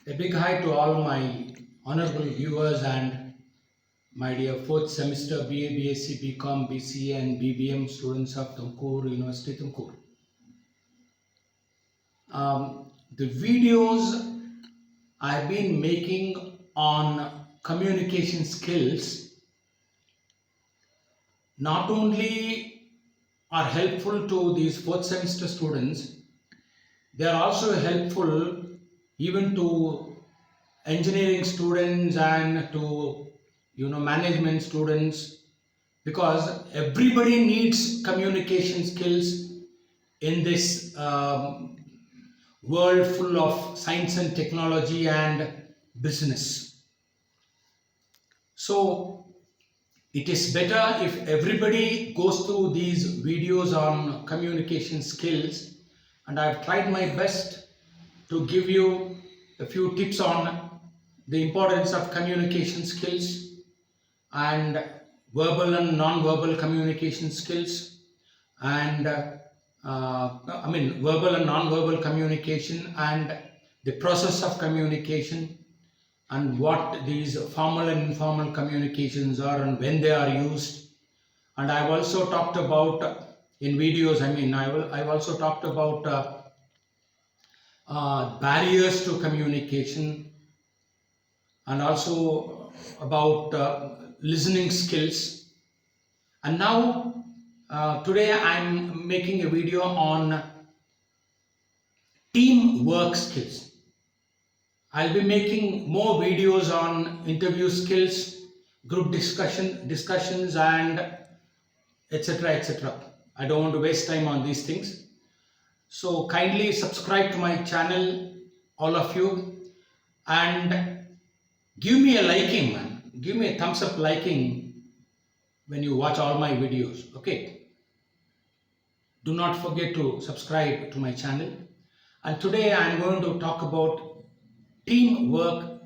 A big hi to all my honorable viewers and my dear fourth semester BA, BSc, BCom, BCA, and BBM students of Tumkur University, Tumkur. The videos I've been making on communication skills not only are helpful to these fourth semester students, they are also helpful even to engineering students and to management students, because everybody needs communication skills in this world full of science and technology and business. So it is better if everybody goes through these videos on communication skills, and I've tried my best to give you a few tips on the importance of communication skills and verbal and non-verbal communication skills, and verbal and non-verbal communication and the process of communication, and what these formal and informal communications are and when they are used. And I've also talked about in videos, I've also talked about barriers to communication, and also about listening skills. And now, today I'm making a video on teamwork skills. I'll be making more videos on interview skills, group discussions, and etc. etc. I don't want to waste time on these things. So kindly subscribe to my channel, all of you, and give me a liking, man. Give me a thumbs up liking when you watch all my videos. Okay. Do not forget to subscribe to my channel. And today I am going to talk about teamwork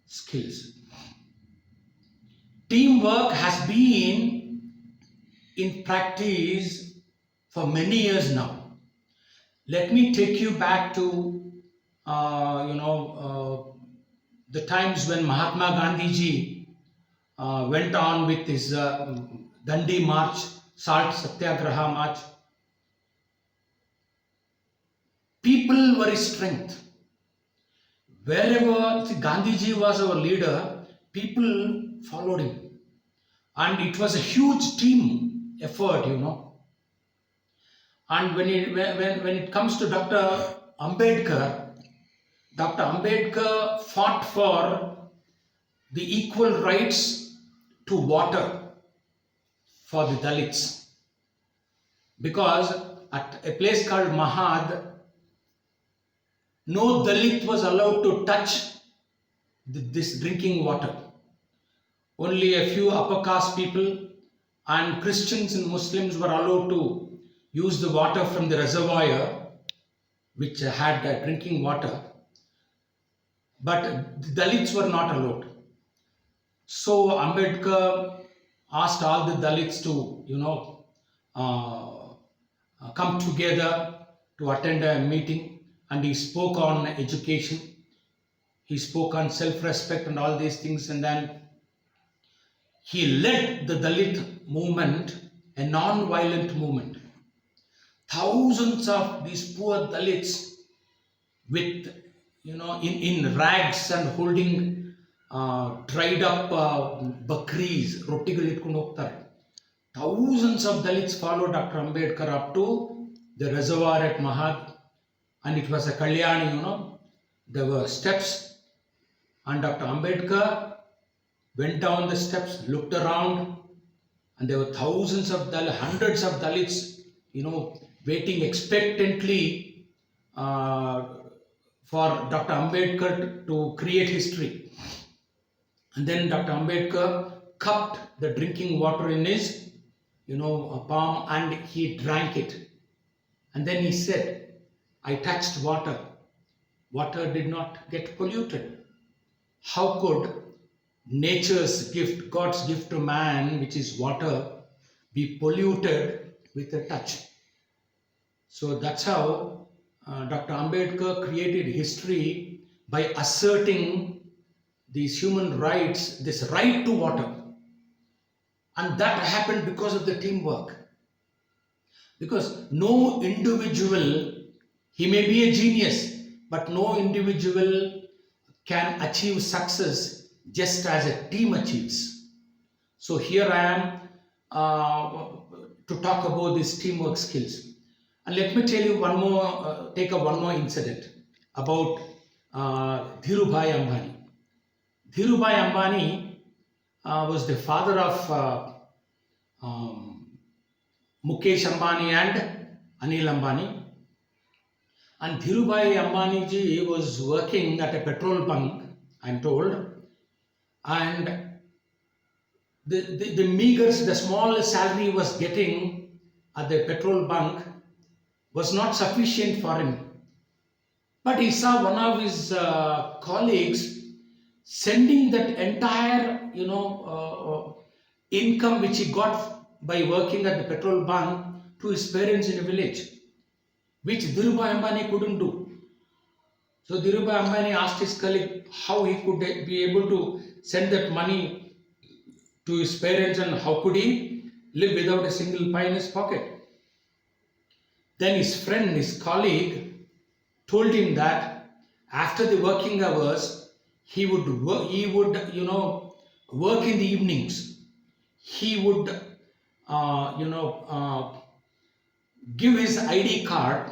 skills. Teamwork has been in practice for many years now. Let me take you back to the times when Mahatma Gandhi ji went on with his Dandi March, Salt Satyagraha March. People were his strength. Wherever Gandhiji was our leader, people followed him. And it was a huge team effort, And when it comes to Ambedkar, Dr. Ambedkar fought for the equal rights to water for the Dalits. Because at a place called Mahad, no Dalit was allowed to touch this drinking water. Only a few upper caste people and Christians and Muslims were allowed to use the water from the reservoir, which had drinking water. But the Dalits were not allowed. So Ambedkar asked all the Dalits to, come together to attend a meeting, and he spoke on education. He spoke on self-respect and all these things, and then he led the Dalit movement, a non-violent movement. Thousands of these poor Dalits with, in rags and holding dried up bakris, rottigal itkondu hogtare. Thousands of Dalits followed Dr. Ambedkar up to the reservoir at Mahad, and it was a Kalyani, there were steps, and Dr. Ambedkar went down the steps, looked around, and there were thousands of Dalits, hundreds of Dalits, waiting expectantly for Dr. Ambedkar to create history. And then Dr. Ambedkar cupped the drinking water in his, palm, and he drank it. And then he said, I touched water. Water did not get polluted. How could nature's gift, God's gift to man, which is water, be polluted with a touch? So that's how Dr. Ambedkar created history by asserting these human rights, this right to water. And that happened because of the teamwork. Because no individual, he may be a genius, but no individual can achieve success just as a team achieves. So here I am to talk about these teamwork skills. And let me tell you one more, take up one more incident about Dhirubhai Ambani. Dhirubhai Ambani was the father of Mukesh Ambani and Anil Ambani. And Dhirubhai Ambani ji was working at a petrol bunk, I'm told, and the meager, the small salary he was getting at the petrol bunk was not sufficient for him. But he saw one of his colleagues sending that entire, income which he got by working at the petrol bunk to his parents in a village, which Dhirubhai Ambani couldn't do. So Dhirubhai Ambani asked his colleague how he could be able to send that money to his parents and how could he live without a single pie in his pocket. Then his friend, his colleague, told him that after the working hours, he would work in the evenings. He would, give his ID card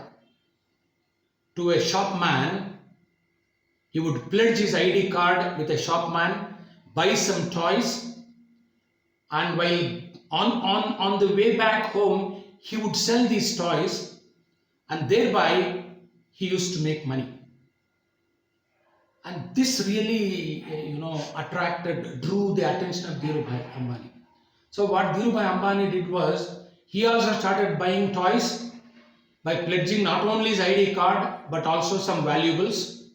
to a shopman. He would pledge his ID card with a shopman, buy some toys, and while on the way back home, he would sell these toys, and thereby he used to make money. And this really, drew the attention of Dhirubhai Ambani. So what Dhirubhai Ambani did was, he also started buying toys by pledging not only his ID card, but also some valuables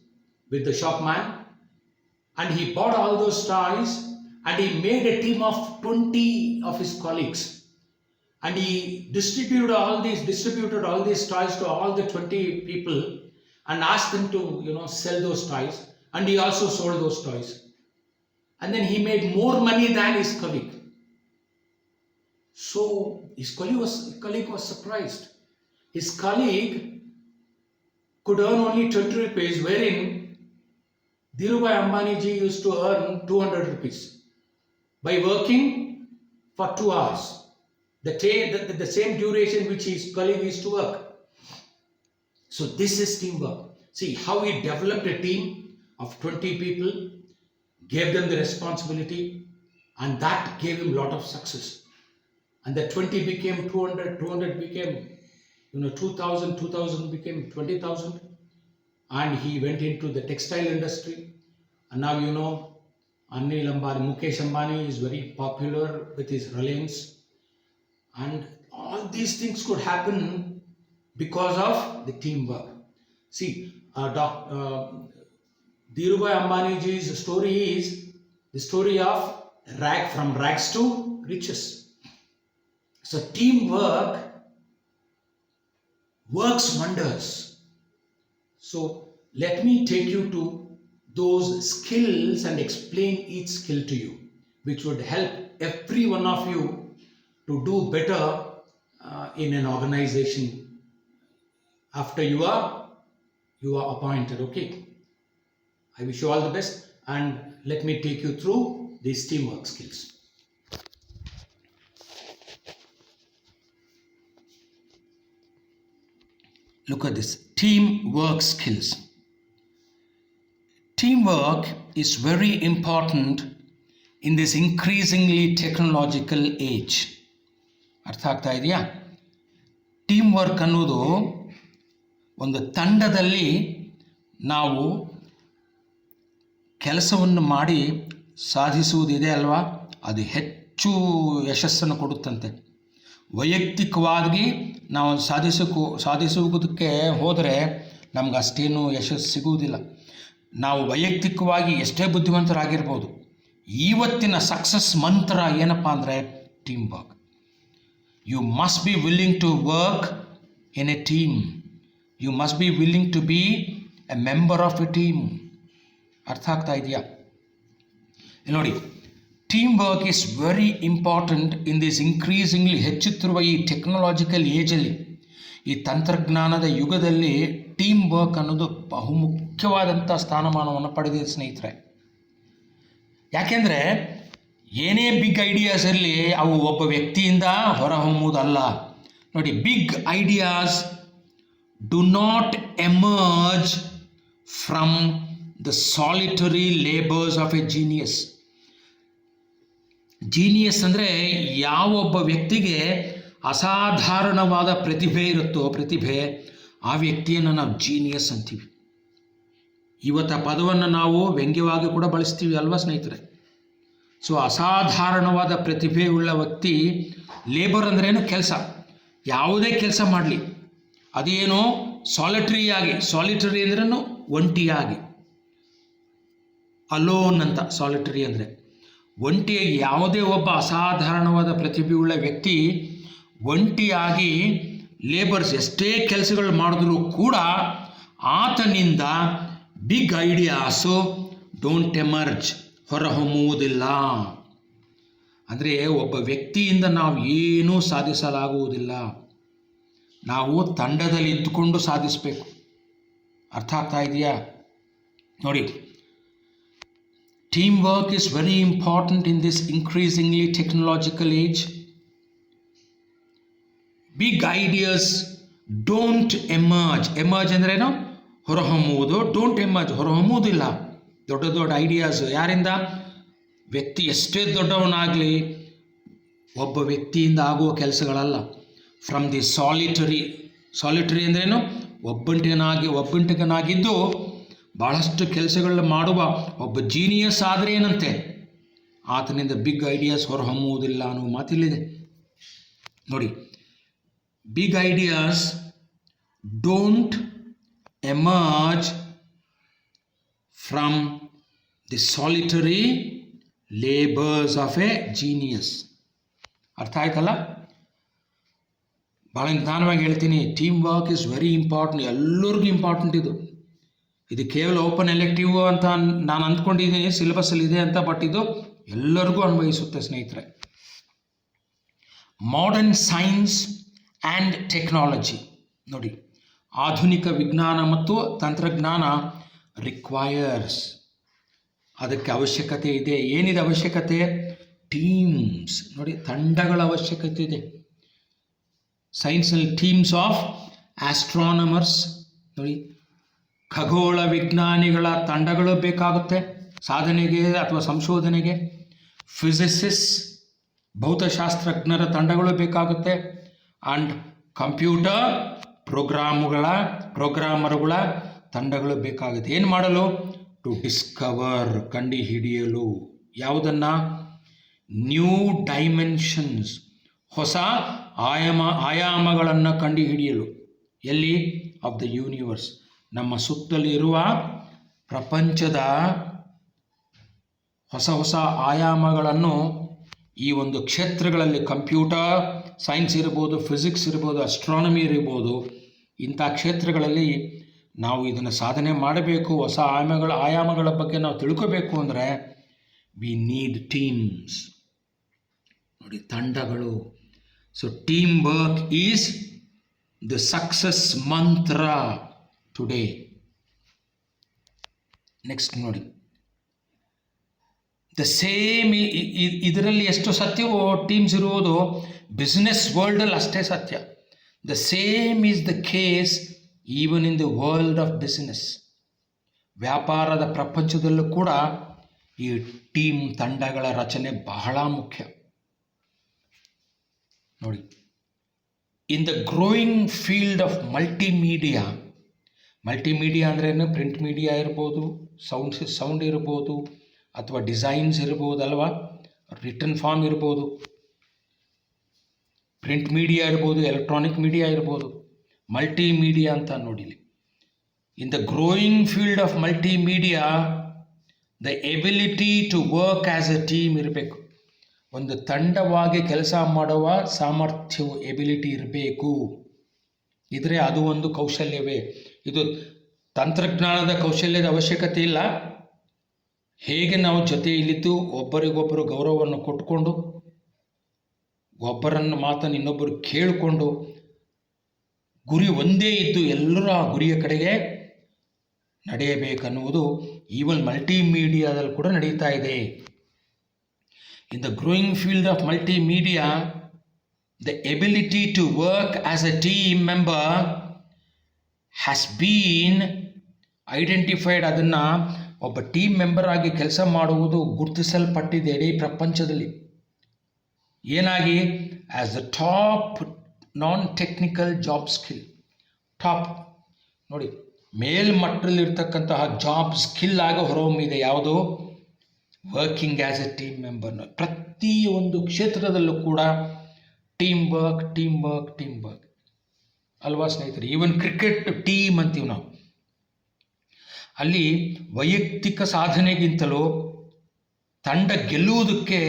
with the shopman. And he bought all those toys, and he made a team of 20 of his colleagues. And he distributed all these toys to all the 20 people and asked them to, sell those toys. And he also sold those toys. And then he made more money than his colleague. So his colleague was surprised. His colleague could earn only 20 rupees, wherein Dhirubhai Ambani ji used to earn 200 rupees by working for 2 hours, the same duration which his colleague used to work. So this is teamwork. See how he developed a team of 20 people, gave them the responsibility, and that gave him a lot of success. And the 20 became 200, 200 became 2,000, 2,000 became 20,000. And he went into the textile industry. And now Anil Ambani, Mukesh Ambani is very popular with his Reliance. And all these things could happen because of the teamwork. See, Dhirubhai Ambani ji's story is the story of from rags to riches. So teamwork works wonders. So let me take you to those skills and explain each skill to you, which would help every one of you to do better in an organization after you are appointed. Okay, I wish you all the best, and let me take you through these teamwork skills. Look at this, teamwork skills. Teamwork is very important in this increasingly technological age. ಅರ್ಥ ಆಗ್ತಾ ಇದೆಯಾ? Team work ಅನ್ನೋದು ಒಂದು ತಂಡದಲ್ಲಿ ನಾವು ಕೆಲಸವನ್ನು ಮಾಡಿ ಸಾಧಿಸುವುದಿದೆ ಅಲ್ವಾ, ಅದು ಹೆಚ್ಚು ಯಶಸ್ಸನ್ನು ಕೊಡುತ್ತಂತೆ. ವೈಯಕ್ತಿಕವಾಗಿ ನಾವು ಸಾಧಿಸುವುದಕ್ಕೆ ಹೋದರೆ ನಮ್ಗೆ ಅಷ್ಟೇನು ಯಶಸ್ಸು ಸಿಗುವುದಿಲ್ಲ. ನಾವು ವೈಯಕ್ತಿಕವಾಗಿ ಎಷ್ಟೇ ಬುದ್ಧಿವಂತರಾಗಿರ್ಬೋದು, ಇವತ್ತಿನ ಸಕ್ಸಸ್ ಮಂತ್ರ ಏನಪ್ಪ ಅಂದರೆ team work. You must be willing to work in a team. You must be willing to be a member of a team. ಅರ್ಥ ಆಗ್ತಾ ಇದೆಯಾ? ನೋಡಿ, team work is very important in this increasingly ಹೆಚ್ಚುತ್ತಿರುವ ಈ technological ಏಜಲ್ಲಿ, ಈ ತಂತ್ರಜ್ಞಾನದ ಯುಗದಲ್ಲಿ team work ಅನ್ನೋದು ಬಹುಮುಖ್ಯವಾದಂಥ ಸ್ಥಾನಮಾನವನ್ನು ಪಡೆದಿದೆ ಸ್ನೇಹಿತರೆ. ಯಾಕೆಂದರೆ ಏನೇ ಬಿಗ್ ಐಡಿಯಾಸ್ ಇರಲಿ, ಅವು ಒಬ್ಬ ವ್ಯಕ್ತಿಯಿಂದ ಹೊರಹೊಮ್ಮುವುದಲ್ಲ. ನೋಡಿ, big ideas do not emerge from the solitary labours of a genius. Genius ಅಂದರೆ ಯಾವೊಬ್ಬ ವ್ಯಕ್ತಿಗೆ ಅಸಾಧಾರಣವಾದ ಪ್ರತಿಭೆ ಇರುತ್ತೋ, ಆ ವ್ಯಕ್ತಿಯನ್ನು ನಾವು ಜೀನಿಯಸ್ ಅಂತೀವಿ. ಇವತ್ತು ಆ ಪದವನ್ನು ನಾವು ವ್ಯಂಗ್ಯವಾಗಿ ಕೂಡ ಬಳಸ್ತೀವಿ ಅಲ್ವಾ ಸ್ನೇಹಿತರೆ? ಸೊ ಅಸಾಧಾರಣವಾದ ಪ್ರತಿಭೆ ಉಳ್ಳ ವ್ಯಕ್ತಿ. ಲೇಬರ್ ಅಂದ್ರೇನು? ಕೆಲಸ. ಯಾವುದೇ ಕೆಲಸ ಮಾಡಲಿ, ಅದೇನೋ ಸಾಲಿಟರಿ ಅಂದ್ರೂ ಒಂಟಿಯಾಗಿ, ಅಲೋನ್ ಅಂತ ಸಾಲಿಟರಿ ಅಂದರೆ ಒಂಟಿಯಾಗಿ. ಯಾವುದೇ ಒಬ್ಬ ಅಸಾಧಾರಣವಾದ ಪ್ರತಿಭೆಯುಳ್ಳ ವ್ಯಕ್ತಿ ಒಂಟಿಯಾಗಿ ಲೇಬರ್ಸ್ ಎಷ್ಟೇ ಕೆಲಸಗಳು ಮಾಡಿದ್ರೂ ಕೂಡ ಆತನಿಂದ ಬಿಗ್ ಐಡಿಯಾಸು ಡೋಂಟ್ ಎಮರ್ಜ್, ಹೊರಹೊಮ್ಮುವುದಿಲ್ಲ. ಅಂದರೆ ಒಬ್ಬ ವ್ಯಕ್ತಿಯಿಂದ ನಾವು ಏನೂ ಸಾಧಿಸಲಾಗುವುದಿಲ್ಲ. ನಾವು ತಂಡದಲ್ಲಿ ಇದ್ದುಕೊಂಡು ಸಾಧಿಸಬೇಕು. ಅರ್ಥ ಆಗ್ತಾ ಇದೆಯಾ? ನೋಡಿ, team work is very important in this increasingly technological age. Big ideas don't emerge. Emerge ಅಂದ್ರೇನು? ಹೊರಹೊಮ್ಮುವುದು. ಡೋಂಟ್ ಎಮರ್ಜ್, ಹೊರಹೊಮ್ಮುವುದಿಲ್ಲ. ದೊಡ್ಡ ದೊಡ್ಡ ಐಡಿಯಾಸ್ ಯಾರಿಂದ? ವ್ಯಕ್ತಿ ಎಷ್ಟೇ ದೊಡ್ಡವನಾಗಲಿ ಒಬ್ಬ ವ್ಯಕ್ತಿಯಿಂದ ಆಗುವ ಕೆಲಸಗಳಲ್ಲ. ಫ್ರಮ್ ದಿ ಸಾಲಿಟರಿ ಅಂದ್ರೇನು? ಒಬ್ಬಂಟಿಗನಾಗಿದ್ದು ಭಾಳಷ್ಟು ಕೆಲಸಗಳನ್ನ ಮಾಡುವ ಒಬ್ಬ ಜೀನಿಯಸ್ ಆದರೆ ಏನಂತೆ? ಆತನಿಂದ ಬಿಗ್ ಐಡಿಯಾಸ್ ಹೊರಹೊಮ್ಮುವುದಿಲ್ಲ ಅನ್ನೋ ಮಾತಿಲ್ಲಿದೆ. ನೋಡಿ, big ideas don't emerge from the solitary labours of a genius. ಅರ್ಥ ಆಯ್ತಲ್ಲ? ಭಾಳ ನಿಧಾನವಾಗಿ ಹೇಳ್ತೀನಿ. Team work is very important. ಎಲ್ಲರಿಗೂ ಇಂಪಾರ್ಟೆಂಟ್ ಇದು ಕೇವಲ ಓಪನ್ ಎಲೆಕ್ಟಿವ್ ಅಂತ ನಾನು ಅಂದ್ಕೊಂಡಿದ್ದೀನಿ, ಸಿಲೆಬಸ್ಸಲ್ಲಿ ಇದೆ ಅಂತ. ಬಟ್ ಇದು ಎಲ್ಲರಿಗೂ ಅನ್ವಯಿಸುತ್ತೆ ಸ್ನೇಹಿತರೆ. Modern science and technology. ನೋಡಿ, ಆಧುನಿಕ ವಿಜ್ಞಾನ ಮತ್ತು ತಂತ್ರಜ್ಞಾನ ರಿಕ್ವೈರ್ಸ್, ಅದಕ್ಕೆ ಅವಶ್ಯಕತೆ ಇದೆ. ಏನಿದೆ ಅವಶ್ಯಕತೆ? ಟೀಮ್ಸ್. ನೋಡಿ, ತಂಡಗಳ ಅವಶ್ಯಕತೆ ಇದೆ. ಸೈನ್ಸ್ನಲ್ಲಿ ಟೀಮ್ಸ್ ಆಫ್ ಆಸ್ಟ್ರಾನಮರ್ಸ್. ನೋಡಿ, ಖಗೋಳ ವಿಜ್ಞಾನಿಗಳ ತಂಡಗಳು ಬೇಕಾಗುತ್ತೆ ಸಾಧನೆಗೆ ಅಥವಾ ಸಂಶೋಧನೆಗೆ. ಫಿಸಿಸಿಸ್, ಭೌತಶಾಸ್ತ್ರಜ್ಞರ ತಂಡಗಳು ಬೇಕಾಗುತ್ತೆ. ಆ್ಯಂಡ್ ಕಂಪ್ಯೂಟರ್ ಪ್ರೋಗ್ರಾಮರುಗಳ ತಂಡಗಳು ಬೇಕಾಗುತ್ತೆ. ಏನು ಮಾಡಲು? ಟು ಡಿಸ್ಕವರ್, ಕಂಡುಹಿಡಿಯಲು. ಯಾವುದನ್ನು? ನ್ಯೂ ಡೈಮೆನ್ಷನ್ಸ್, ಹೊಸ ಆಯಾಮಗಳನ್ನು ಕಂಡುಹಿಡಿಯಲು. ಎಲ್ಲಿ? ಆಫ್ ದ ಯೂನಿವರ್ಸ್, ನಮ್ಮ ಸುತ್ತಲಿರುವ ಪ್ರಪಂಚದ ಹೊಸ ಆಯಾಮಗಳನ್ನು ಈ ಒಂದು ಕ್ಷೇತ್ರಗಳಲ್ಲಿ, ಕಂಪ್ಯೂಟರ್ ಸೈನ್ಸ್ ಇರ್ಬೋದು, ಫಿಸಿಕ್ಸ್ ಇರ್ಬೋದು, ಅಸ್ಟ್ರಾನಮಿ ಇರ್ಬೋದು, ಇಂಥ ಕ್ಷೇತ್ರಗಳಲ್ಲಿ ನಾವು ಇದನ್ನು ಸಾಧನೆ ಮಾಡಬೇಕು. ಹೊಸ ಆಯಾಮಗಳ ಬಗ್ಗೆ ನಾವು ತಿಳ್ಕೋಬೇಕು ಅಂದರೆ ವಿ ನೀಡ್ ಟೀಮ್ಸ್. ನೋಡಿ, ತಂಡಗಳು. So team work is the success ಮಂತ್ರ ಟುಡೇ. ನೆಕ್ಸ್ಟ್ ನೋಡಿ, ದ ಸೇಮ್. ಇದರಲ್ಲಿ ಎಷ್ಟು ಸತ್ಯವೋ ಟೀಮ್ಸ್ ಇರುವುದು ಬಿಸ್ನೆಸ್ ವರ್ಲ್ಡಲ್ಲಿ ಅಷ್ಟೇ ಸತ್ಯ. The same is the case even in the world of business. ವ್ಯಾಪಾರದ ಪ್ರಪಂಚದಲ್ಲೂ ಕೂಡ ಈ ಟೀಮ್ ತಂಡಗಳ ರಚನೆ ಬಹಳ ಮುಖ್ಯ. ನೋಡಿ, in the growing field of multimedia ಅಂದ್ರೇನು? ಪ್ರಿಂಟ್ ಮೀಡಿಯಾ ಇರ್ಬೋದು, ಸೌಂಡ್ ಇರ್ಬೋದು, ಅಥವಾ ಡಿಸೈನ್ಸ್ ಇರ್ಬೋದು ಅಲ್ವಾ, ರಿಟರ್ನ್ ಫಾರ್ಮ್ ಇರ್ಬೋದು, ಪ್ರಿಂಟ್ ಮೀಡಿಯಾ ಇರ್ಬೋದು, ಎಲೆಕ್ಟ್ರಾನಿಕ್ ಮೀಡಿಯಾ ಇರ್ಬೋದು. ಮಲ್ಟಿಮೀಡಿಯಾ ಅಂತ ನೋಡಿಲಿ. In the growing field of multimedia the ability to work as a team ಇರಬೇಕು. ಒಂದು ತಂಡವಾಗಿ ಕೆಲಸ ಮಾಡುವ ಸಾಮರ್ಥ್ಯವು, ಎಬಿಲಿಟಿ ಇರಬೇಕು. ಇದ್ರೆ ಅದು ಒಂದು ಕೌಶಲ್ಯವೇ. ಇದು ತಂತ್ರಜ್ಞಾನದ ಕೌಶಲ್ಯದ ಅವಶ್ಯಕತೆ ಇಲ್ಲ. ಹೇಗೆ ನಾವು ಜೊತೆಯಲ್ಲಿದ್ದು ಒಬ್ಬರಿಗೊಬ್ಬರು ಗೌರವವನ್ನು ಕೊಟ್ಟುಕೊಂಡು ಒಬ್ಬರನ್ನು ಮಾತನ್ನು ಇನ್ನೊಬ್ಬರು ಕೇಳಿಕೊಂಡು ಗುರಿ ಒಂದೇ ಇದ್ದು ಎಲ್ಲರೂ ಆ ಗುರಿಯ ಕಡೆಗೆ ನಡೆಯಬೇಕನ್ನುವುದು ಈವನ್ ಮಲ್ಟಿಮೀಡಿಯಾದಲ್ಲಿ ಕೂಡ ನಡೀತಾ ಇದೆ. In the growing field of multimedia, the ability to work as a team member has been identified. ಅದನ್ನು ಒಬ್ಬ ಟೀಮ್ ಮೆಂಬರ್ ಆಗಿ ಕೆಲಸ ಮಾಡುವುದು ಗುರುತಿಸಲ್ಪಟ್ಟಿದೆ ಇಡೀ ಪ್ರಪಂಚದಲ್ಲಿ. ಏನಾಗಿ? As the top non technical job skill. Top ನೋಡಿ, ಮೇಲ್ಮಟ್ಟದಲ್ಲಿರ್ತಕ್ಕಂತಹ ಜಾಬ್ ಸ್ಕಿಲ್ ಆಗಿ ಹೊರಹೊಮ್ಮಿದೆ ಯಾವುದು? ವರ್ಕಿಂಗ್ ಆ್ಯಸ್ ಎ ಟೀಮ್ ಮೆಂಬರ್ನ. ಪ್ರತಿಯೊಂದು ಕ್ಷೇತ್ರದಲ್ಲೂ ಕೂಡ team work team work team work ಅಲ್ವಾ ಸ್ನೇಹಿತರೆ? ಈವನ್ ಕ್ರಿಕೆಟ್ ಟೀಮ್ ಅಂತೀವಿ ನಾವು. ಅಲ್ಲಿ ವೈಯಕ್ತಿಕ ಸಾಧನೆಗಿಂತಲೂ ತಂಡ ಗೆಲ್ಲುವುದಕ್ಕೆ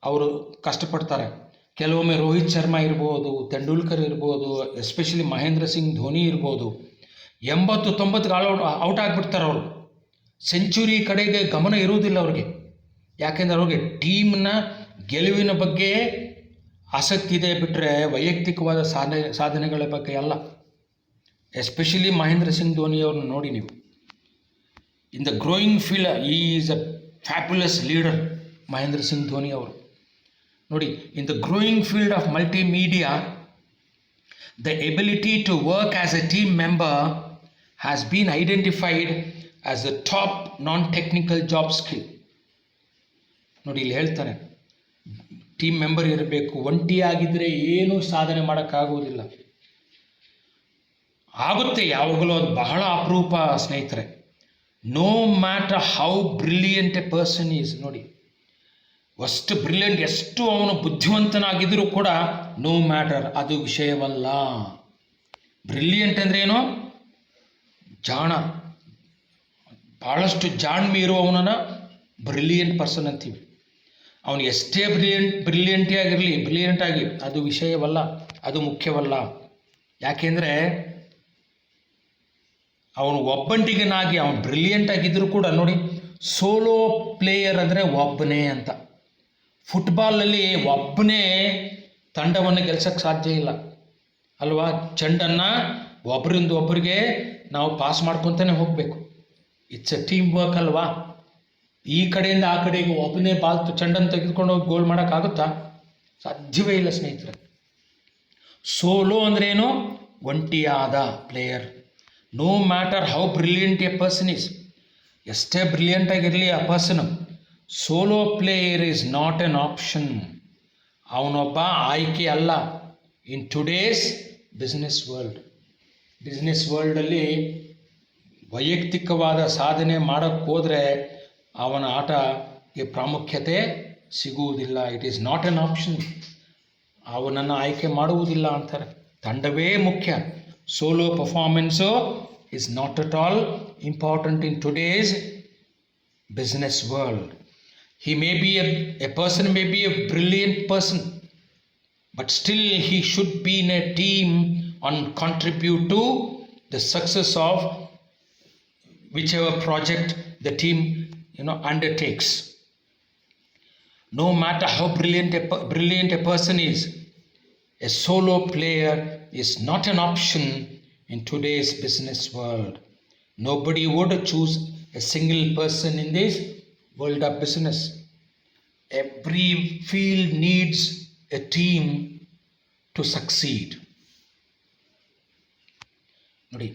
ಅವರು ಕಷ್ಟಪಡ್ತಾರೆ. ಕೆಲವೊಮ್ಮೆ ರೋಹಿತ್ ಶರ್ಮಾ ಇರ್ಬೋದು, ತೆಂಡೂಲ್ಕರ್ ಇರ್ಬೋದು, ಎಸ್ಪೆಷಲಿ ಮಹೇಂದ್ರ ಸಿಂಗ್ ಧೋನಿ ಇರ್ಬೋದು, 80-90 ಔಟ್ ಆಗಿಬಿಡ್ತಾರೆ ಅವರು. ಸೆಂಚುರಿ ಕಡೆಗೆ ಗಮನ ಇರುವುದಿಲ್ಲ ಅವ್ರಿಗೆ. ಯಾಕೆಂದರೆ ಅವ್ರಿಗೆ ಟೀಮ್ನ ಗೆಲುವಿನ ಬಗ್ಗೆ ಆಸಕ್ತಿ ಇದೆ ಬಿಟ್ಟರೆ ವೈಯಕ್ತಿಕವಾದ ಸಾಧನೆಗಳ ಬಗ್ಗೆ ಅಲ್ಲ. ಎಸ್ಪೆಷಲಿ ಮಹೇಂದ್ರ ಸಿಂಗ್ ಧೋನಿ ಅವ್ರನ್ನ ನೋಡಿ ನೀವು. In the growing field is a fabulous leader Mahendra Singh Dhoni ಅವರು. ನೋಡಿ, in the growing field of multimedia, the ability to work as a team member has been identified as the top non technical job skill. ನೋಡಿ, ಇಲ್ಲಿ ಹೇಳ್ತಾರೆ team member ಇರಬೇಕು. ಒಂಟಿಯಾಗಿದ್ದರೆ ಏನೂ ಸಾಧನೆ ಮಾಡೋಕ್ಕಾಗುವುದಿಲ್ಲ. ಆಗುತ್ತೆ ಯಾವಾಗಲೂ, ಅದು ಬಹಳ ಅಪರೂಪ ಸ್ನೇಹಿತರೆ. No matter how brilliant a person is. ನೋಡಿ, ಅಷ್ಟು ಬ್ರಿಲಿಯಂಟ್, ಎಷ್ಟು ಅವನು ಬುದ್ಧಿವಂತನಾಗಿದ್ದರೂ ಕೂಡ ನೋ ಮ್ಯಾಟರ್, ಅದು ವಿಷಯವಲ್ಲ. ಬ್ರಿಲಿಯಂಟ್ ಅಂದರೆ ಏನು? ಜಾಣ, ಭಾಳಷ್ಟು ಜಾಣ್ಮೆ ಇರುವವನನ್ನು ಬ್ರಿಲಿಯಂಟ್ ಪರ್ಸನ್ ಅಂತೀವಿ. ಅವನು ಎಷ್ಟೇ ಬ್ರಿಲಿಯಂಟ್ ಆಗಿ ಅದು ವಿಷಯವಲ್ಲ, ಅದು ಮುಖ್ಯವಲ್ಲ. ಯಾಕೆಂದರೆ ಅವನು ಒಬ್ಬಂಟಿಗನಾಗಿ ಅವನು ಬ್ರಿಲಿಯಂಟ್ ಆಗಿದ್ದರೂ ಕೂಡ ನೋಡಿ, ಸೋಲೋ ಪ್ಲೇಯರ್ ಅಂದರೆ ಒಬ್ಬನೇ ಅಂತ. ಫುಟ್ಬಾಲಲ್ಲಿ ಒಬ್ಬನೇ ತಂಡವನ್ನು ಗೆಲ್ಸೋಕ್ಕೆ ಸಾಧ್ಯ ಇಲ್ಲ ಅಲ್ವಾ? ಚೆಂಡನ್ನು ಒಬ್ಬರಿಂದ ಒಬ್ಬರಿಗೆ ನಾವು ಪಾಸ್ ಮಾಡ್ಕೊತಾನೆ ಹೋಗಬೇಕು. ಇಟ್ಸ್ ಎ ಟೀಮ್ ವರ್ಕ್ ಅಲ್ವಾ? ಈ ಕಡೆಯಿಂದ ಆ ಕಡೆಗೆ ಒಬ್ಬನೇ ಚೆಂಡನ್ನು ತೆಗೆದುಕೊಂಡು ಹೋಗಿ ಗೋಲ್ ಮಾಡೋಕ್ಕಾಗುತ್ತಾ? ಸಾಧ್ಯವೇ ಇಲ್ಲ ಸ್ನೇಹಿತರೆ. ಸೋಲೋ ಅಂದ್ರೇನು? ಒಂಟಿಯಾದ player. No matter how brilliant a person is, ಎಷ್ಟೇ ಬ್ರಿಲಿಯಂಟ್ ಆಗಿರಲಿ ಆ person, solo player is not an option. ಅವನೊಬ್ಬ ಆಯ್ಕೆ ಅಲ್ಲ. ಇನ್ ಟುಡೇಸ್ ಬಿಸ್ನೆಸ್ ವರ್ಲ್ಡಲ್ಲಿ ವೈಯಕ್ತಿಕವಾದ ಸಾಧನೆ ಮಾಡೋಕ್ಕೆ ಹೋದರೆ ಅವನ ಆಟಕ್ಕೆ ಪ್ರಾಮುಖ್ಯತೆ ಸಿಗುವುದಿಲ್ಲ. It is not an option. ಅವನನ್ನು ಆಯ್ಕೆ ಮಾಡುವುದಿಲ್ಲ ಅಂತಾರೆ. ತಂಡವೇ ಮುಖ್ಯ. Solo performance is not at all important in today's business world. He may be a person may be a brilliant person, but still he should be in a team and contribute to the success of whichever project the team undertakes. No matter how brilliant a person is, a solo player is not an option in today's business world. Nobody would choose a single person in this world of business. Every field needs a team to succeed. ನೋಡಿ,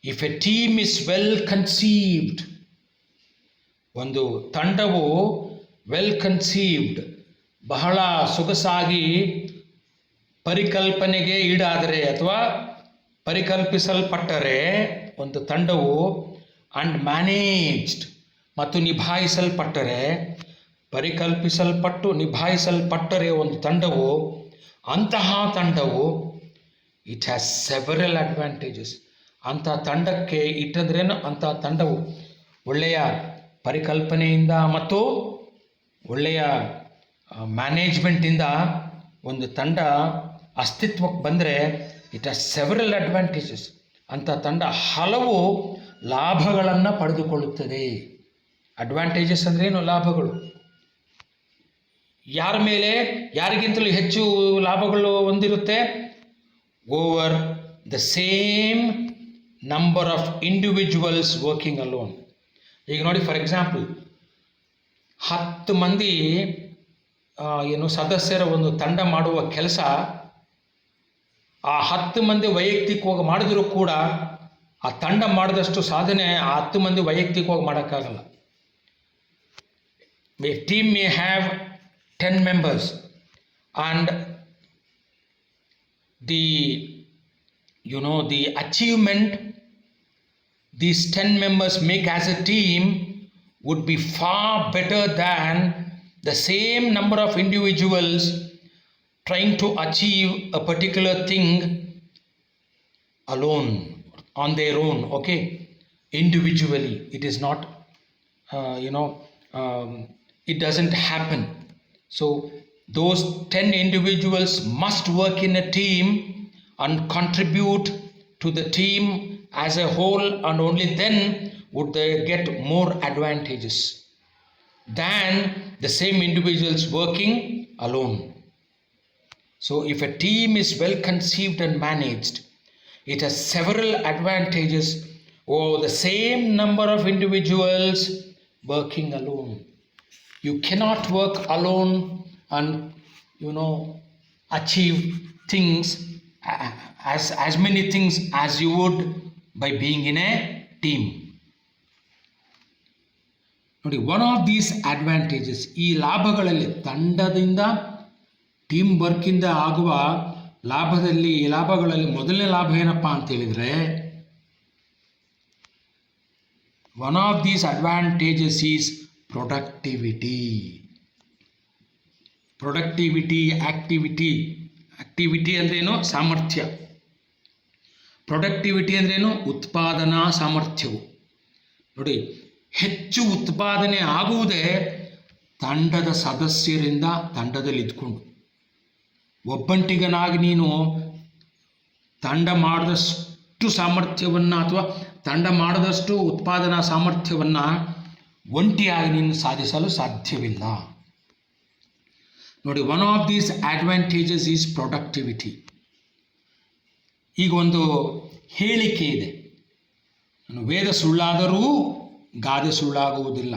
if a team is well conceived, ಒಂದು ತಂಡವು well conceived, ಬಹಳ ಸೊಗಸಾಗಿ ಪರಿಕಲ್ಪನೆಗೆ ಈಡಾದರೆ ಅಥವಾ ಪರಿಕಲ್ಪಿಸಲ್ಪಟ್ಟರೆ ಒಂದು ತಂಡವು, and managed ಮತ್ತು ನಿಭಾಯಿಸಲ್ಪಟ್ಟರೆ, ನಿಭಾಯಿಸಲ್ಪಟ್ಟರೆ ಒಂದು ತಂಡವು, ಅಂತಹ ತಂಡವು ಇಟ್ ಹ್ಯಾಸ್ ಸೆವರಲ್ ಅಡ್ವಾಂಟೇಜಸ್. ಅಂಥ ತಂಡಕ್ಕೆ ಇಟ್ಟಂದ್ರೇನು, ಅಂಥ ತಂಡವು ಒಳ್ಳೆಯ ಪರಿಕಲ್ಪನೆಯಿಂದ ಮತ್ತು ಒಳ್ಳೆಯ ಮ್ಯಾನೇಜ್ಮೆಂಟಿಂದ ಒಂದು ತಂಡ ಅಸ್ತಿತ್ವಕ್ಕೆ ಬಂದರೆ ಇಟ್ ಹ್ಯಾಸ್ ಸೆವರಲ್ ಅಡ್ವಾಂಟೇಜಸ್. ಅಂಥ ತಂಡ ಹಲವು ಲಾಭಗಳನ್ನು ಪಡೆದುಕೊಳ್ಳುತ್ತದೆ. ಅಡ್ವಾಂಟೇಜಸ್ ಅಂದರೆ ಏನು? ಲಾಭಗಳು. ಯಾರ ಮೇಲೆ ಯಾರಿಗಿಂತಲೂ ಹೆಚ್ಚು ಲಾಭಗಳು ಹೊಂದಿರುತ್ತೆ? Over the same number of individuals working alone. ಈಗ ನೋಡಿ, ಫಾರ್ ಎಕ್ಸಾಂಪಲ್ 10 ಮಂದಿ ಸದಸ್ಯರ ಒಂದು ತಂಡ ಮಾಡುವ ಕೆಲಸ ಆ 10 ಮಂದಿ ವೈಯಕ್ತಿಕವಾಗಿ ಮಾಡಿದರೂ ಕೂಡ ಆ ತಂಡ ಮಾಡಿದಷ್ಟು ಸಾಧನೆ ಆ 10 ಮಂದಿ ವೈಯಕ್ತಿಕವಾಗಿ ಮಾಡೋಕ್ಕಾಗಲ್ಲ. A team may have 10 members and the achievement these 10 members make as a team would be far better than the same number of individuals trying to achieve a particular thing alone, on their own, okay? Individually, it is not, it doesn't happen. So those 10 individuals must work in a team and contribute to the team as a whole, and only then would they get more advantages than the same individuals working alone. So if a team is well conceived and managed, it has several advantages over the same number of individuals working alone. You cannot work alone and achieve things as many things as you would by being in a team. ನೋಡಿ, one of these advantages, ಈ ಲಾಭಗಳಲ್ಲಿ ತಂಡದಿಂದ team ವರ್ಕಿಂದ ಆಗುವ ಲಾಭಗಳಲ್ಲಿ ಮೊದಲನೇ ಲಾಭ ಏನಪ್ಪ ಅಂತ ಹೇಳಿದರೆ, one of these advantages is productivity. Activity ಅಂದ್ರೇನು? ಸಾಮರ್ಥ್ಯ. ಪ್ರೊಡಕ್ಟಿವಿಟಿ ಅಂದ್ರೇನು? ಉತ್ಪಾದನಾ ಸಾಮರ್ಥ್ಯವು. ನೋಡಿ, ಹೆಚ್ಚು ಉತ್ಪಾದನೆ ಆಗುವುದೇ ತಂಡದ ಸದಸ್ಯರಿಂದ ತಂಡದಲ್ಲಿ ಇದ್ಕೊಂಡು. ಒಬ್ಬಂಟಿಗನಾಗಿ ನೀನು ತಂಡ ಮಾಡಿದಷ್ಟು ಸಾಮರ್ಥ್ಯವನ್ನು ಅಥವಾ ತಂಡ ಮಾಡಿದಷ್ಟು ಉತ್ಪಾದನಾ ಸಾಮರ್ಥ್ಯವನ್ನು ಒಂಟಿಯಾಗಿ ನೀನು ಸಾಧಿಸಲು ಸಾಧ್ಯವಿಲ್ಲ. ನೋಡಿ, one of these advantages is productivity. ಈಗ ಒಂದು ಹೇಳಿಕೆ ಇದೆ, ವೇದ ಸುಳ್ಳಾದರೂ ಗಾದೆ ಸುಳ್ಳಾಗುವುದಿಲ್ಲ.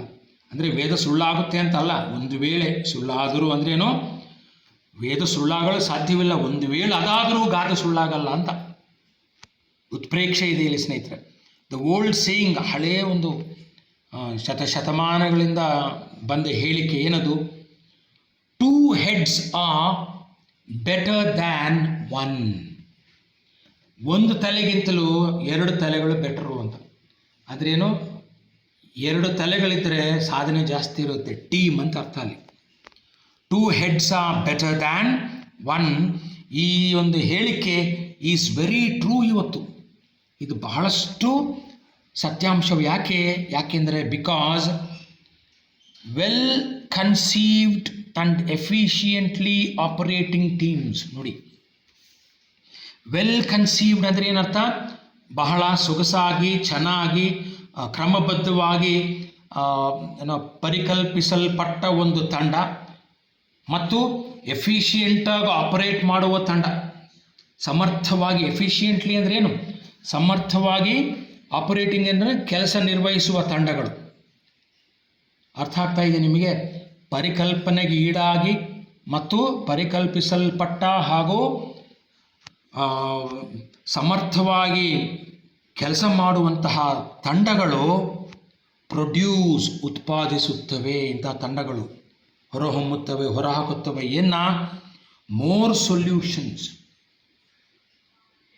ಅಂದರೆ ವೇದ ಸುಳ್ಳಾಗುತ್ತೆ ಅಂತಲ್ಲ, ಒಂದು ವೇಳೆ ಸುಳ್ಳಾದರೂ ಅಂದ್ರೇನು, ವೇದ ಸುಳ್ಳಾಗಲು ಸಾಧ್ಯವಿಲ್ಲ, ಒಂದು ವೇಳೆ ಅದಾದರೂ ಗಾದೆ ಸುಳ್ಳಾಗಲ್ಲ ಅಂತ ಉತ್ಪ್ರೇಕ್ಷೆ ಇದೆ ಇಲ್ಲಿ ಸ್ನೇಹಿತರೆ. ದ ಓಲ್ಡ್ ಸೇಯಿಂಗ್, ಹಳೆಯ ಒಂದು ಶತಮಾನಗಳಿಂದ ಬಂದ ಹೇಳಿಕೆ ಏನದು? 2 heads are better than 1. ಒಂದು ತಲೆಗಿಂತಲೂ 2 ತಲೆಗಳು ಬೆಟರು ಅಂತ. ಆದ್ರೇನು? 2 ತಲೆಗಳಿದ್ದರೆ ಸಾಧನೆ ಜಾಸ್ತಿ ಇರುತ್ತೆ, ಟೀಮ್ ಅಂತ ಅರ್ಥ ಅಲ್ಲಿ. 2 heads are better than 1. ಈ ಒಂದು ಹೇಳಿಕೆ ಈಸ್ ವೆರಿ ಟ್ರೂ ಇವತ್ತು. ಇದು ಬಹಳಷ್ಟು ಸತ್ಯಾಂಶವು. ಯಾಕೆಂದರೆ because well conceived and efficiently operating teams. ನೋಡಿ, ವೆಲ್ ಕನ್ಸೀವ್ಡ್ ಅಂದರೆ ಏನರ್ಥ? ಬಹಳ ಸೊಗಸಾಗಿ, ಚೆನ್ನಾಗಿ, ಕ್ರಮಬದ್ಧವಾಗಿ ಪರಿಕಲ್ಪಿಸಲ್ಪಟ್ಟ ಒಂದು ತಂಡ ಮತ್ತು ಎಫಿಷಿಯೆಂಟಾಗಿ ಆಪರೇಟ್ ಮಾಡುವ ತಂಡ. ಸಮರ್ಥವಾಗಿ, ಎಫಿಷಿಯೆಂಟ್ಲಿ ಅಂದರೆ ಏನು? ಸಮರ್ಥವಾಗಿ, ಆಪರೇಟಿಂಗ್ ಅಂದರೆ ಕೆಲಸ ನಿರ್ವಹಿಸುವ ತಂಡಗಳು. ಅರ್ಥ ಆಗ್ತಾ ಇದೆ ನಿಮಗೆ? ಪರಿಕಲ್ಪನೆಗೆ ಈಡಾಗಿ ಮತ್ತು ಪರಿಕಲ್ಪಿಸಲ್ಪಟ್ಟ ಹಾಗೂ ಸಮರ್ಥವಾಗಿ ಕೆಲಸ ಮಾಡುವಂತಹ ತಂಡಗಳು ಉತ್ಪಾದಿಸುತ್ತವೆ. ಇಂತಹ ತಂಡಗಳು ಹೊರಹೊಮ್ಮುತ್ತವೆ, ಹೊರಹಾಕುತ್ತವೆ ಮೋರ್ ಸೊಲ್ಯೂಷನ್ಸ್.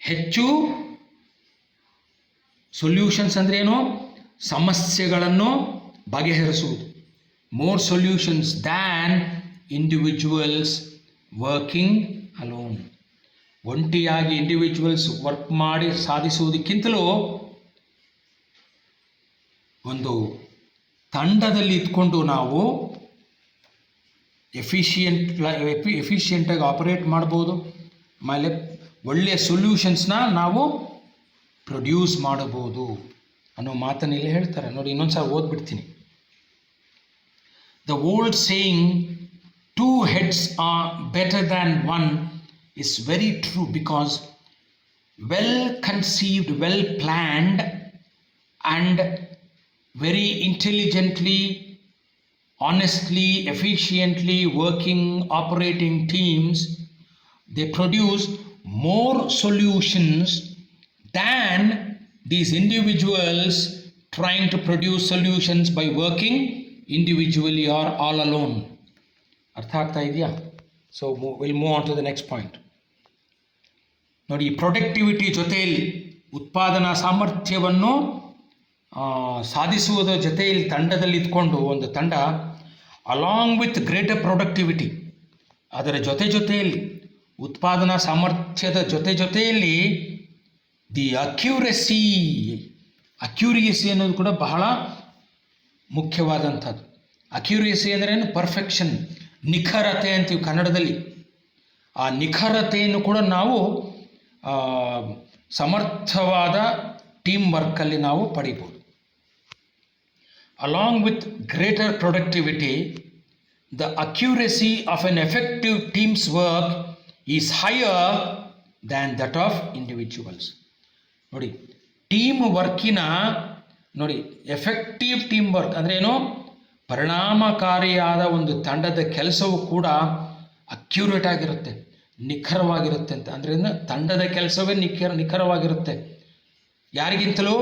ಹೆಚ್ಚು ಸೊಲ್ಯೂಷನ್ಸ್ ಅಂದ್ರೇನು? ಸಮಸ್ಯೆಗಳನ್ನು ಬಗೆಹರಿಸುವುದು. more solutions than individuals working alone. ಒಂಟಿಯಾಗಿ ಇಂಡಿವಿಜುವಲ್ಸ್ ವರ್ಕ್ ಮಾಡಿ ಸಾಧಿಸುವುದಕ್ಕಿಂತಲೂ ಒಂದು ತಂಡದಲ್ಲಿ ಇದ್ಕೊಂಡು ನಾವು ಎಫಿಷಿಯೆಂಟಾಗಿ ಆಪರೇಟ್ ಮಾಡ್ಬೋದು. ಆಮೇಲೆ ಒಳ್ಳೆಯ ಸೊಲ್ಯೂಷನ್ಸ್ನ ನಾವು ಪ್ರೊಡ್ಯೂಸ್ ಮಾಡಬಹುದು ಅನ್ನೋ ಮಾತನ್ನು ಇಲ್ಲಿ ಹೇಳ್ತಾರೆ. ನೋಡಿ, ಇನ್ನೊಂದು ಸಾರಿ ಓದ್ಬಿಡ್ತೀನಿ. The old saying, two heads are better than one, is very true, because well conceived, well planned, and very intelligently, honestly, efficiently working, operating teams, they produce more solutions than these individuals trying to produce solutions by working individually or all alone. ಅರ್ಥ ಆಗ್ತಾ ಇದೆಯಾ? So will move on to the next point. ನೋಡಿ, productivity ಜೊತೆಯಲ್ಲಿ ಉತ್ಪಾದನಾ ಸಾಮರ್ಥ್ಯವನ್ನು ಸಾಧಿಸುವುದರ ಜೊತೆಯಲ್ಲಿ ತಂಡದಲ್ಲಿ ಇದ್ಕೊಂಡು ಒಂದು ತಂಡ ಅಲಾಂಗ್ ವಿತ್ ಗ್ರೇಟರ್ ಪ್ರೊಡಕ್ಟಿವಿಟಿ, ಅದರ ಜೊತೆಯಲ್ಲಿ ಉತ್ಪಾದನಾ ಸಾಮರ್ಥ್ಯದ ಜೊತೆಯಲ್ಲಿ ದಿ ಅಕ್ಯುರಸಿ ಅನ್ನೋದು ಕೂಡ ಬಹಳ ಮುಖ್ಯವಾದಂಥದ್ದು. ಅಕ್ಯುರಸಿ ಅಂದ್ರೇನು? ಪರ್ಫೆಕ್ಷನ್, ನಿಖರತೆ ಅಂತೀವಿ ಕನ್ನಡದಲ್ಲಿ. ಆ ನಿಖರತೆಯನ್ನು ಕೂಡ ನಾವು ಸಮರ್ಥವಾದ ಟೀಮ್ ವರ್ಕಲ್ಲಿ ನಾವು ಪಡಿಬೋದು. Along with greater productivity, the accuracy of N effective teams work is higher than that of individuals. ನೋಡಿ, ಟೀಮ್ ವರ್ಕಿನ ನೋಡಿ ಎಫೆಕ್ಟಿವ್ ಟೀಮ್ ವರ್ಕ್ ಅಂದ್ರೆ ಏನು? ಪರಿಣಾಮಕಾರಿಯಾದ ಒಂದು ತಂಡದ ಕೆಲಸವು ಕೂಡ ಅಕ್ಯುರೇಟ್ ಆಗಿರುತ್ತೆ, ನಿಖರವಾಗಿರುತ್ತೆ ಅಂತ. ಅಂದ್ರೆ ತಂಡದ ಕೆಲಸವೇ ನಿಖರವಾಗಿರುತ್ತೆ. ಯಾರಿಗಿಂತಲೂ?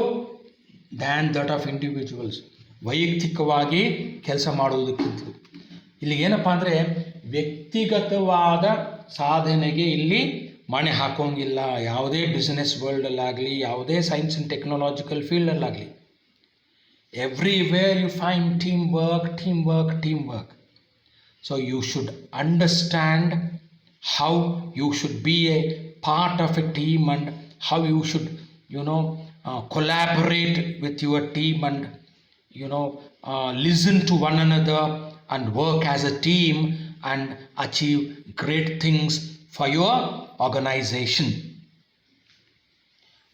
ದ್ಯಾನ್ ದಟ್ ಆಫ್ ಇಂಡಿವಿಜುವಲ್ಸ್, ವೈಯಕ್ತಿಕವಾಗಿ ಕೆಲಸ ಮಾಡುವುದಕ್ಕಿಂತಲೂ. ಇಲ್ಲಿ ಏನಪ್ಪ ಅಂದರೆ, ವ್ಯಕ್ತಿಗತವಾದ ಸಾಧನೆಗೆ ಇಲ್ಲಿ ಮಣೆ ಹಾಕೋಂಗಿಲ್ಲ. ಯಾವುದೇ ಬಿಸ್ನೆಸ್ ವರ್ಲ್ಡಲ್ಲಾಗಲಿ, ಯಾವುದೇ ಸೈನ್ಸ್ ಆ್ಯಂಡ್ ಟೆಕ್ನಾಲಜಿಕಲ್ ಫೀಲ್ಡಲ್ಲಾಗಲಿ, everywhere you find team work. So you should understand how you should be a part of a team and how you should collaborate with your team and listen to one another and work as a team and achieve great things for your organization.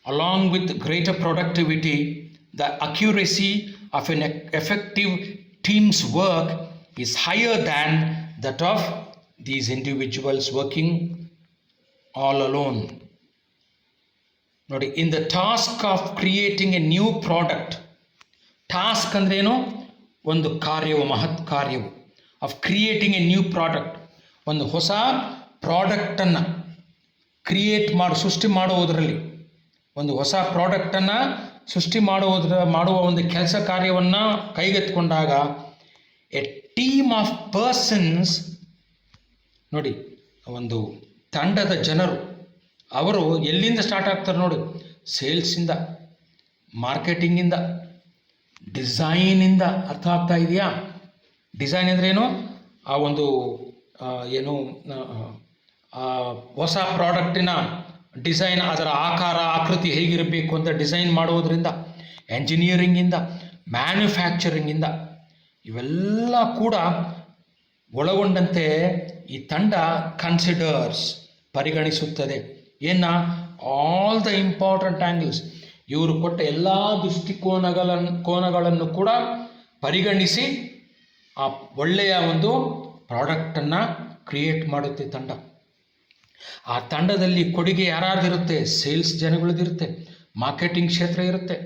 Along with greater productivity, the accuracy of an effective team's work is higher than that of these individuals working all alone. ನೋಡಿ, in the task of creating a new product, task ಅಂದ್ರೇನು? ಒಂದು ಕಾರ್ಯವು, ಮಹತ್ ಕಾರ್ಯವು. Of creating a new product, ಒಂದು ಹೊಸ ಪ್ರಾಡಕ್ಟನ್ನು ಸೃಷ್ಟಿ ಮಾಡುವುದರಲ್ಲಿ, ಒಂದು ಹೊಸ ಪ್ರಾಡಕ್ಟನ್ನು ಸೃಷ್ಟಿ ಮಾಡುವ ಒಂದು ಕೆಲಸ ಕಾರ್ಯವನ್ನು ಕೈಗೆತ್ತಿಕೊಂಡಾಗ, ಎ ಟೀಮ್ ಆಫ್ ಪರ್ಸನ್ಸ್, ನೋಡಿ, ಒಂದು ತಂಡದ ಜನರು, ಅವರು ಎಲ್ಲಿಂದ ಸ್ಟಾರ್ಟ್ ಆಗ್ತಾರೆ ನೋಡಿ? ಸೇಲ್ಸಿಂದ, ಮಾರ್ಕೆಟಿಂಗಿಂದ, ಡಿಸೈನಿಂದ. ಅರ್ಥ ಆಗ್ತಾ ಇದೆಯಾ? ಡಿಸೈನ್ ಅಂದ್ರೇನು? ಆ ಒಂದು ಹೊಸ ಪ್ರಾಡಕ್ಟಿನ ಡಿಸೈನ್, ಅದರ ಆಕಾರ ಆಕೃತಿ ಹೇಗಿರಬೇಕು ಅಂತ ಡಿಸೈನ್ ಮಾಡುವುದರಿಂದ, ಎಂಜಿನಿಯರಿಂಗಿಂದ, ಮ್ಯಾನುಫ್ಯಾಕ್ಚರಿಂಗಿಂದ, ಇವೆಲ್ಲ ಕೂಡ ಒಳಗೊಂಡಂತೆ ಈ ತಂಡ ಪರಿಗಣಿಸುತ್ತದೆ. ಆಲ್ ದ ಇಂಪಾರ್ಟೆಂಟ್ ಆ್ಯಂಗಲ್ಸ್, ಇವರು ಕೊಟ್ಟ ಎಲ್ಲ ಕೋನಗಳನ್ನು ಕೂಡ ಪರಿಗಣಿಸಿ ಆ ಒಳ್ಳೆಯ ಒಂದು ಪ್ರಾಡಕ್ಟನ್ನು ಕ್ರಿಯೇಟ್ ಮಾಡುತ್ತೆ ತಂಡ. ಆ ತಂಡದಲ್ಲಿ ಕೊಡುಗೆ ಯಾರ್ದಿರುತ್ತೆ? ಸೇಲ್ಸ್ ಜನಗಳದಿರುತ್ತೆ, ಮಾರ್ಕೆಟಿಂಗ್ ಕ್ಷೇತ್ರ ಇರುತ್ತೆ,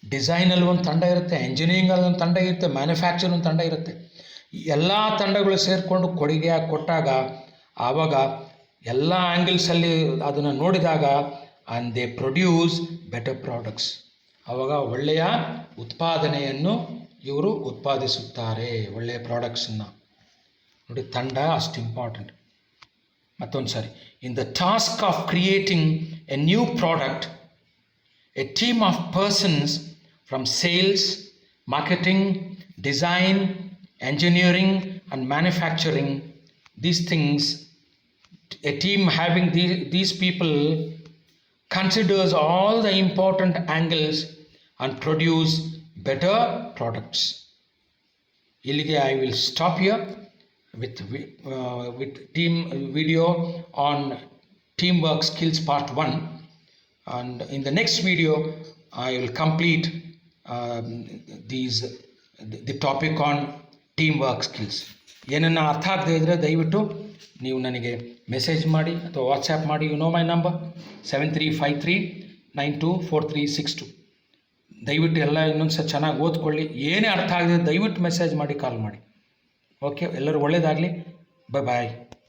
ಡಿಸೈನಲ್ಲಿ ಒಂದು ತಂಡ ಇರುತ್ತೆ, ಎಂಜಿನಿಯರಿಂಗಲ್ಲಿ ಒಂದು ತಂಡ ಇರುತ್ತೆ, ಮ್ಯಾನುಫ್ಯಾಕ್ಚರ್ ಒಂದು ತಂಡ ಇರುತ್ತೆ. ಎಲ್ಲ ತಂಡಗಳು ಸೇರಿಕೊಂಡು ಕೊಡುಗೆ ಕೊಟ್ಟಾಗ, ಆವಾಗ ಎಲ್ಲ ಆ್ಯಂಗಲ್ಸಲ್ಲಿ ಅದನ್ನು ನೋಡಿದಾಗ, and they produce better products, ಆವಾಗ ಒಳ್ಳೆಯ ಉತ್ಪಾದನೆಯನ್ನು ಇವರು ಉತ್ಪಾದಿಸುತ್ತಾರೆ, ಒಳ್ಳೆಯ ಪ್ರಾಡಕ್ಟ್ಸನ್ನು. ನೋಡಿ, ತಂಡ ಅಷ್ಟು ಇಂಪಾರ್ಟೆಂಟ್. ಮತ್ತೊಂದು ಸಾರಿ, in the task of creating a new product, a team of persons from sales, marketing, design, engineering and manufacturing, these things, a team having these people considers all the important angles and produce better products. Illige I will stop here with team video on teamwork skills part 1, and in the next video I will complete the topic on team work skills. ಏನನ್ನ ಅರ್ಥ ಆಗದೆ ಇದ್ದರೆ ದಯವಿಟ್ಟು ನೀವು ನನಗೆ message ಮಾಡಿ ಅಥವಾ WhatsApp ಮಾಡಿ. You know my number 7353924362. ದಯವಿಟ್ಟು ಎಲ್ಲ ಇನ್ನೊಂದು ಸಲ ಚೆನ್ನಾಗಿ ಓದ್ಕೊಳ್ಳಿ. ಏನೇ ಅರ್ಥ ಆಗದೆ ದಯವಿಟ್ಟು ಮೆಸೇಜ್ ಮಾಡಿ, ಕಾಲ್ ಮಾಡಿ. ಓಕೆ, ಎಲ್ಲರೂ ಒಳ್ಳೆಯದಾಗಲಿ. ಬಾಯ್.